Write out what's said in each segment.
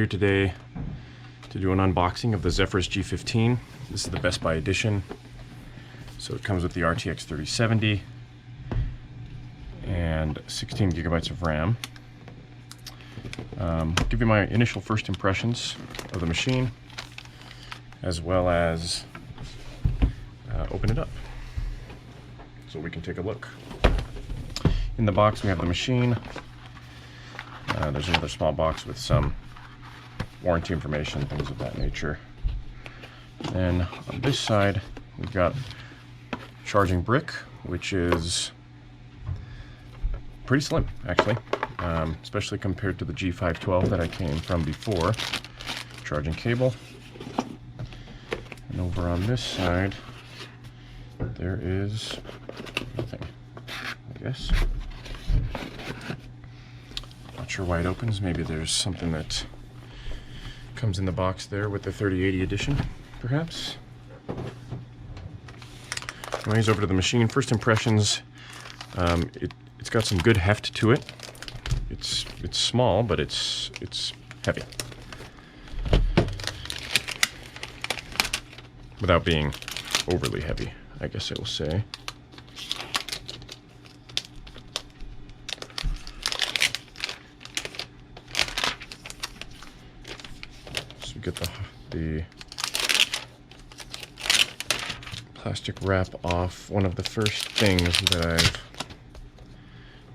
today to do an unboxing of the Zephyrus G15. This is the Best Buy edition. So it comes with the RTX 3070 and 16 gigabytes of RAM. Give you my initial first impressions of the machine, as well as open it up so we can take a look. In the box we have the machine. There's another small box with some warranty information, things of that nature. And on this side we've got charging brick, which is pretty slim actually, especially compared to the G512 that I came from before. Charging cable. And over on this side there is nothing, I guess. Not sure why it opens. Maybe there's something that comes in the box there with the 3080 edition, perhaps. Anyways, over to the machine. First impressions, it's got some good heft to it. It's small, but it's heavy. Without being overly heavy, I guess I will say. So we get the plastic wrap off. One of the first things that I've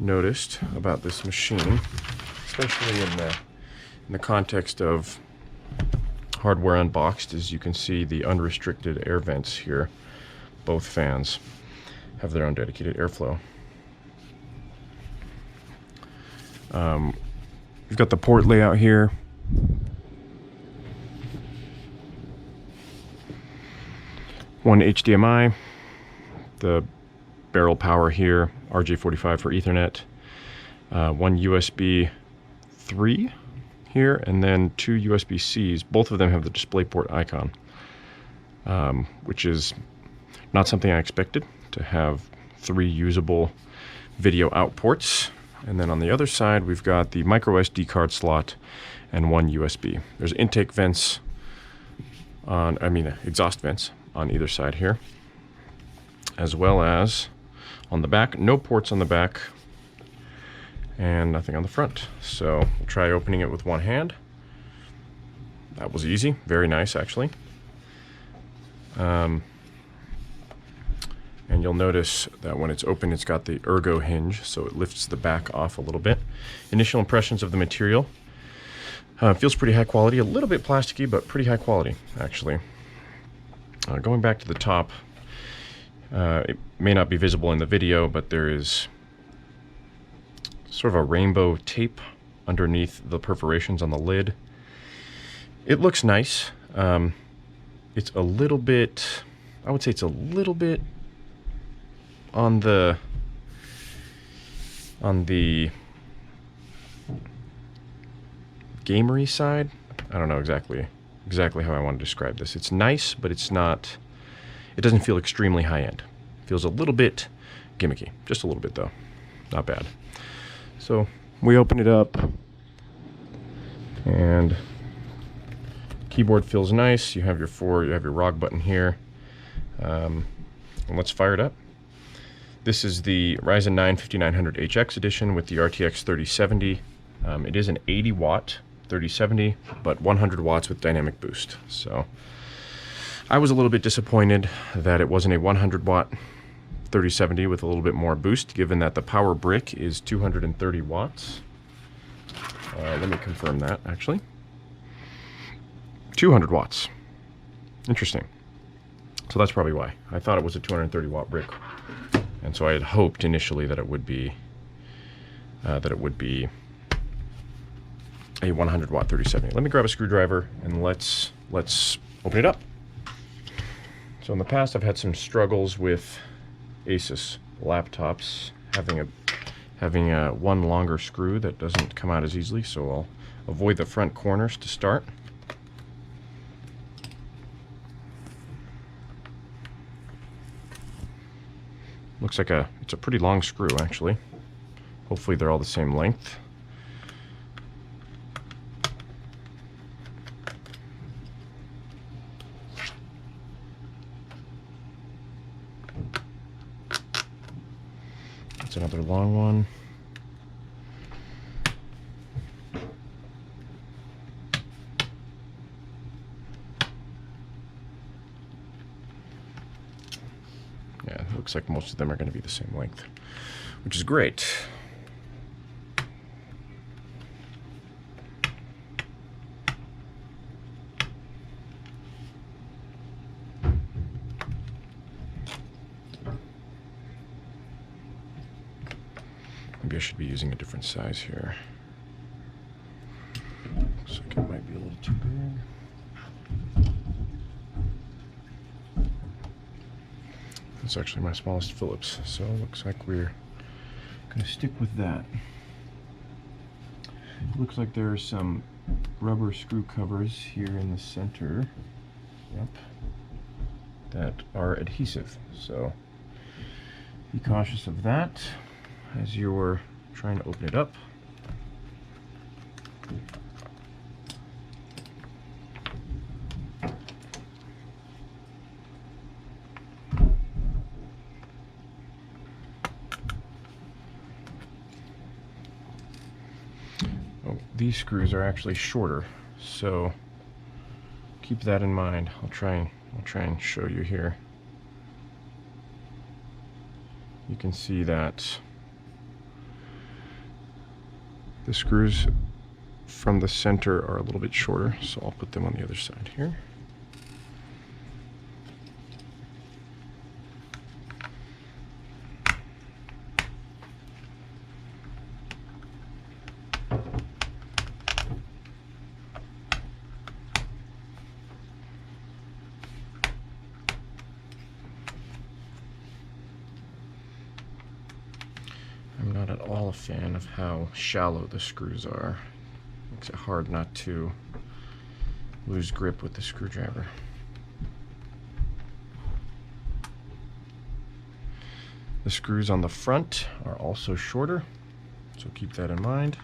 noticed about this machine, especially in the context of hardware unboxed, is you can see the unrestricted air vents here. Both fans have their own dedicated airflow. We've got the port layout here. One HDMI, the barrel power here, RJ45 for Ethernet, one USB 3 here, and then two USB-Cs. Both of them have the DisplayPort icon, which is not something I expected, to have three usable video out ports. And then on the other side we've got the micro SD card slot and one USB. There's intake vents on, exhaust vents on either side here, as well as on the back. No ports on the back and nothing on the front. So we'll try opening it with one hand. That was easy, very nice actually. And you'll notice that when it's open it's got the ergo hinge, so it lifts the back off a little bit. Initial impressions of the material. Feels pretty high quality, a little bit plasticky, but pretty high quality actually. Going back to the top, it may not be visible in the video, but there is sort of a rainbow tape underneath the perforations on the lid. It looks nice. It's a little bit, I would say it's a little bit on the gamery side. I don't know exactly how I want to describe this. It's nice, but it's not, it doesn't feel extremely high-end. It feels a little bit gimmicky. Just a little bit though. Not bad. So we open it up and keyboard feels nice. You have your ROG button here. And let's fire it up. This is the Ryzen 9 5900HX edition with the RTX 3070. It is an 80 watt 3070, but 100 watts with dynamic boost. So I was a little bit disappointed that it wasn't a 100 watt 3070 with a little bit more boost, given that the power brick is 230 watts. Let me confirm that actually. 200 watts. Interesting. So that's probably why. I thought it was a 230 watt brick. And so I had hoped initially that it would be a 100 watt 3070. Let me grab a screwdriver and let's open it up. So in the past I've had some struggles with Asus laptops having a one longer screw that doesn't come out as easily, so I'll avoid the front corners to start. Looks like it's a pretty long screw actually. Hopefully they're all the same length. That's another long one. Yeah, it looks like most of them are going to be the same length, which is great. Maybe I should be using a different size here. Looks like it might be a little too big. It's actually my smallest Phillips, so it looks like we're going to stick with that. It looks like there are some rubber screw covers here in the center. Yep. That are adhesive, so be cautious of that as you're trying to open it up. Oh, these screws are actually shorter, so keep that in mind. I'll try and show you here. You can see that the screws from the center are a little bit shorter, so I'll put them on the other side here. I'm not at all a fan of how shallow the screws are. Makes it hard not to lose grip with the screwdriver. The screws on the front are also shorter, so keep that in mind.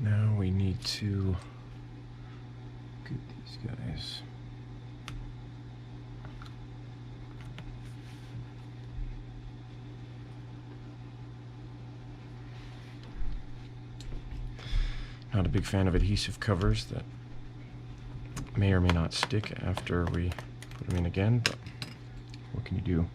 Now we need to get these guys. Not a big fan of adhesive covers that may or may not stick after we put them in again, but what can you do?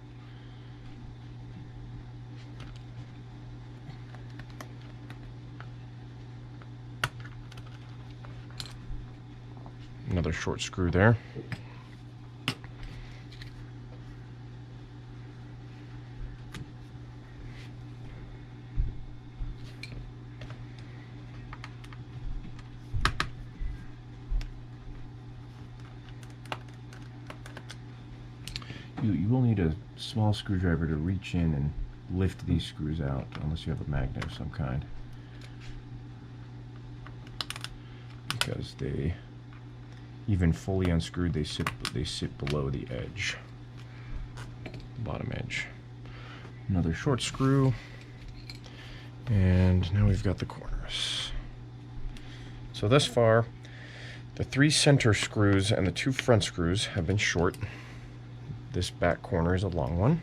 Another short screw there. You will need a small screwdriver to reach in and lift these screws out, unless you have a magnet of some kind, because they, even fully unscrewed, they sit below the edge, bottom edge. Another short screw, and now we've got the corners. So thus far, the 3 center screws and the 2 front screws have been short. This back corner is a long one.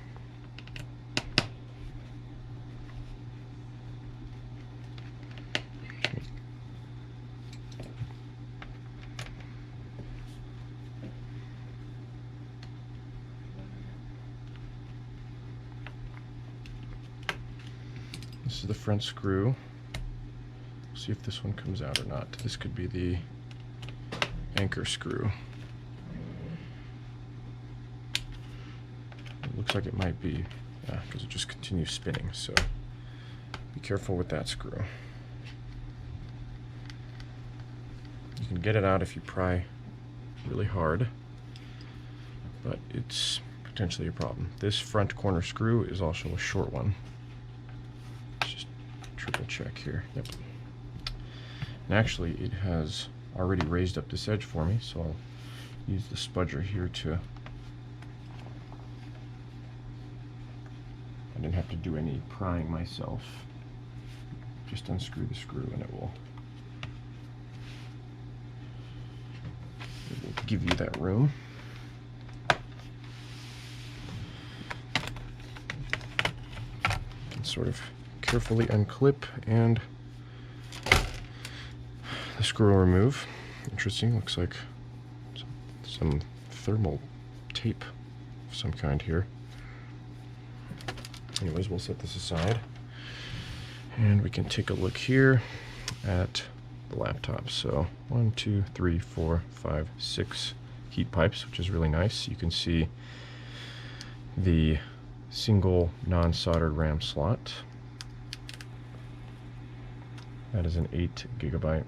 This is the front screw. See if this one comes out or not. This could be the anchor screw. It looks like it might be, yeah, because it just continues spinning, so be careful with that screw. You can get it out if you pry really hard, but it's potentially a problem. This front corner screw is also a short one. Let's just triple check here. Yep. And actually it has already raised up this edge for me, so I'll use the spudger here to, I didn't have to do any prying myself. Just unscrew the screw and it will give you that room. And sort of carefully unclip and the screw will remove. Interesting, looks like some thermal tape of some kind here. Anyways, we'll set this aside and we can take a look here at the laptop. So 1, 2, 3, 4, 5, 6 heat pipes, which is really nice. You can see the single non-soldered RAM slot. That is an 8 GB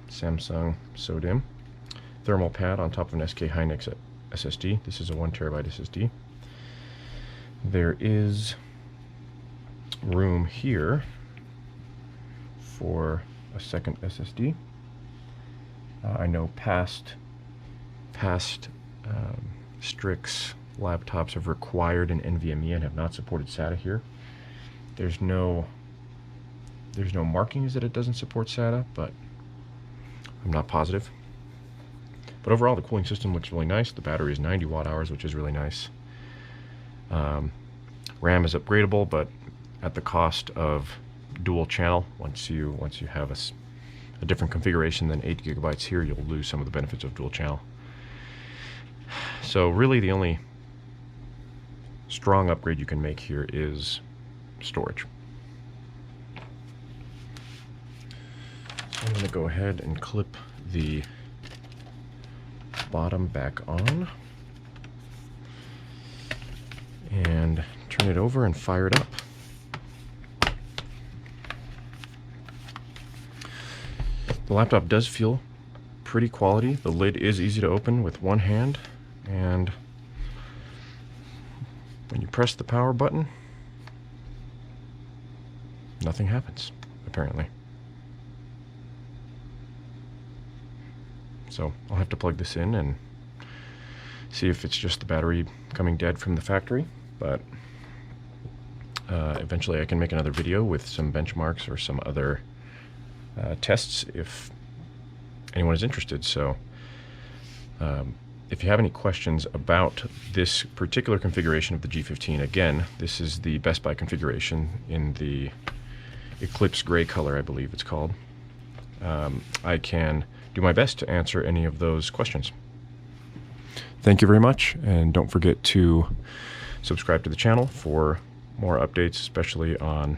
Samsung SODIMM. Thermal pad on top of an SK Hynix SSD. This is a 1 TB SSD. There is room here for a second SSD. I know past Strix laptops have required an NVMe and have not supported SATA here. There's no markings that it doesn't support SATA, but I'm not positive. But overall, the cooling system looks really nice. The battery is 90 watt-hours, which is really nice. RAM is upgradable, but at the cost of dual channel. Once you have a different configuration than 8 GB here, you'll lose some of the benefits of dual channel. So really the only strong upgrade you can make here is storage. So I'm going to go ahead and clip the bottom back on and turn it over and fire it up. The laptop does feel pretty quality. The lid is easy to open with one hand, and when you press the power button, nothing happens, apparently. So I'll have to plug this in and see if it's just the battery coming dead from the factory, but eventually I can make another video with some benchmarks or some other tests if anyone is interested. So if you have any questions about this particular configuration of the G15, again, this is the Best Buy configuration in the Eclipse gray color, I believe it's called. I can do my best to answer any of those questions. Thank you very much, and don't forget to subscribe to the channel for more updates, especially on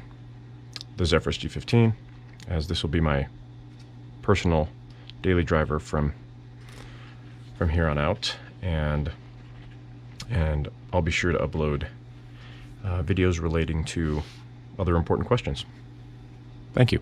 the Zephyrus G15, as this will be my personal daily driver from here on out, and I'll be sure to upload videos relating to other important questions. Thank you.